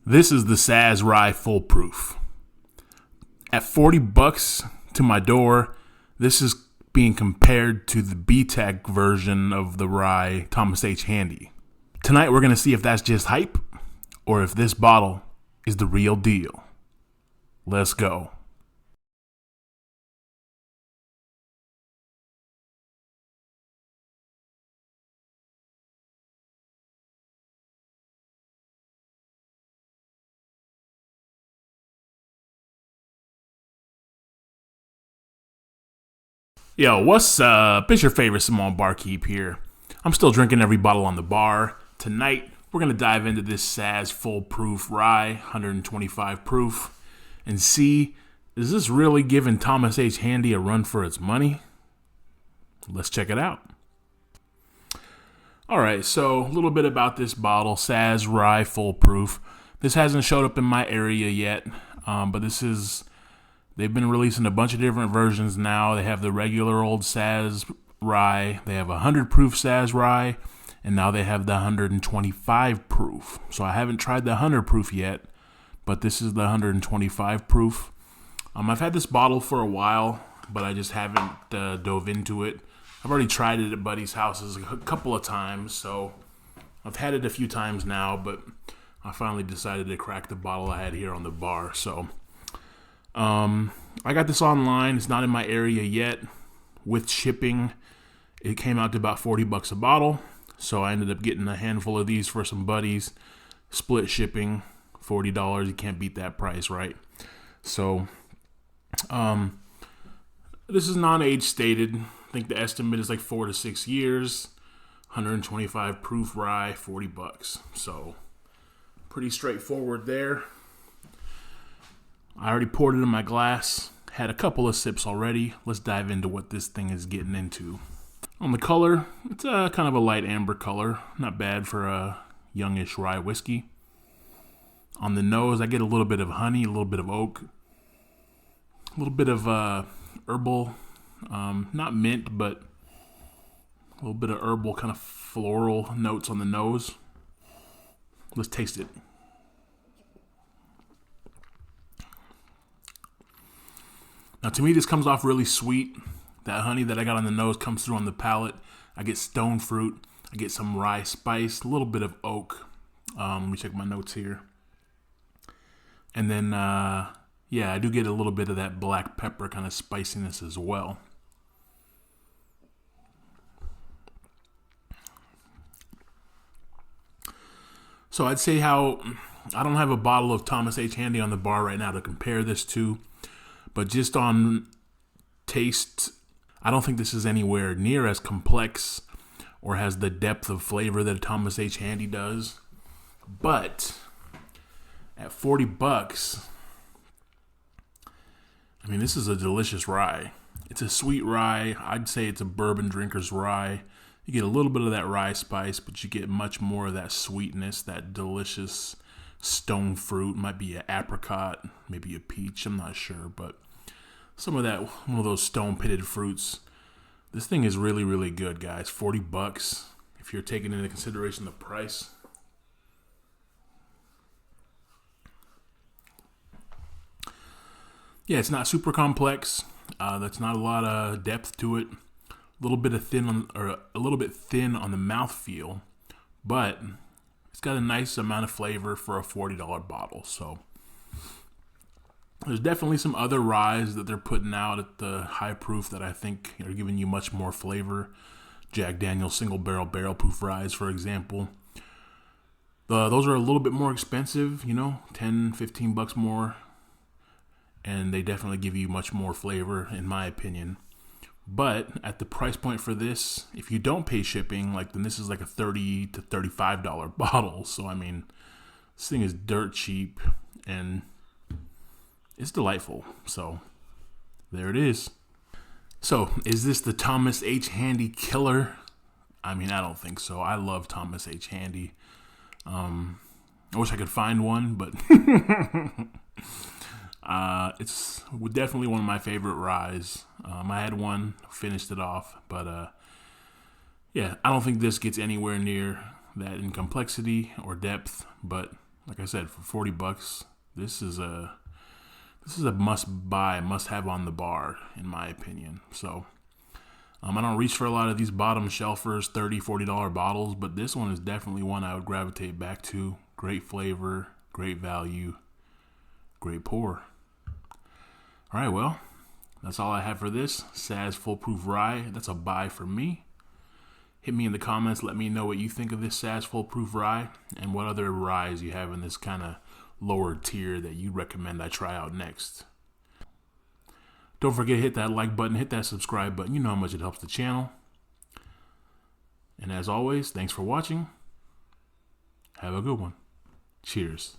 This is the Sazerac Rye Full Proof. At $40 to my door, this is being compared to the BTAC version of the rye Thomas H. Handy. Tonight we're going to see if that's just hype or if this bottle is the real deal. Let's go. Yo, what's up? It's your favorite Samoan Barkeep here. I'm still drinking every bottle on the bar. Tonight, we're going to dive into this Saz Full Proof Rye, 125 proof, and see, is this really giving Thomas H. Handy a run for its money? Let's check it out. Alright, so a little bit about this bottle, Saz Rye Full Proof. This hasn't showed up in my area yet, but they've been releasing a bunch of different versions now. They have the regular old Saz Rye. They have a 100 proof Saz Rye. And now they have the 125 proof. So I haven't tried the 100 proof yet. But this is the 125 proof. I've had this bottle for a while. But I just haven't dove into it. I've already tried it at buddies' houses a couple of times. So I've had it a few times now. But I finally decided to crack the bottle I had here on the bar. So I got this online. It's not in my area yet. With shipping, it came out to about $40 a bottle. So I ended up getting a handful of these for some buddies. Split shipping, $40. You can't beat that price, right? So this is non-age stated. I think the estimate is like 4 to 6 years. 125 proof rye, $40. So pretty straightforward there. I already poured it in my glass. Had a couple of sips already. Let's dive into what this thing is getting into. On the color, it's kind of a light amber color. Not bad for a youngish rye whiskey. On the nose, I get a little bit of honey, a little bit of oak, a little bit of herbal, not mint, but a little bit of herbal kind of floral notes on the nose. Let's taste it. Now, to me, this comes off really sweet. That honey that I got on the nose comes through on the palate. I get stone fruit. I get some rye spice, a little bit of oak. Let me check my notes here. And then, yeah, I do get a little bit of that black pepper kind of spiciness as well. So I'd say how I don't have a bottle of Thomas H. Handy on the bar right now to compare this to. But just on taste, I don't think this is anywhere near as complex or has the depth of flavor that Thomas H. Handy does. But at $40, I mean, this is a delicious rye. It's a sweet rye. I'd say it's a bourbon drinker's rye. You get a little bit of that rye spice, but you get much more of that sweetness, that delicious stone fruit. Might be an apricot, maybe a peach, I'm not sure, but some of that, one of those stone pitted fruits. This thing is really, really good, guys. $40 if you're taking into consideration the price. Yeah, it's not super complex. That's not a lot of depth to it. A little bit thin on the mouthfeel, but it's got a nice amount of flavor for a $40 bottle. So there's definitely some other ryes that they're putting out at the high proof that I think are giving you much more flavor. Jack Daniel's single barrel proof ryes, for example. Those are a little bit more expensive, $10, $15 more. And they definitely give you much more flavor, in my opinion. But at the price point for this, if you don't pay shipping, then this is like a $30 to $35 bottle. So, I mean, this thing is dirt cheap and it's delightful. So, there it is. So, is this the Thomas H. Handy killer? I mean, I don't think so. I love Thomas H. Handy. I wish I could find one, but it's definitely one of my favorite ryes. I had one, finished it off, but yeah, I don't think this gets anywhere near that in complexity or depth, but like I said, for 40 bucks, this is a must buy, must have on the bar, in my opinion. So I don't reach for a lot of these bottom shelfers, $30, $40 bottles, but this one is definitely one I would gravitate back to. Great flavor, great value, great pour. All right, well, that's all I have for this Saz Full Proof Rye. That's a buy for me. Hit me in the comments. Let me know what you think of this Saz Full Proof Rye and what other ryes you have in this kind of lower tier that you recommend I try out next. Don't forget to hit that like button, hit that subscribe button. You know how much it helps the channel. And as always, thanks for watching. Have a good one. Cheers.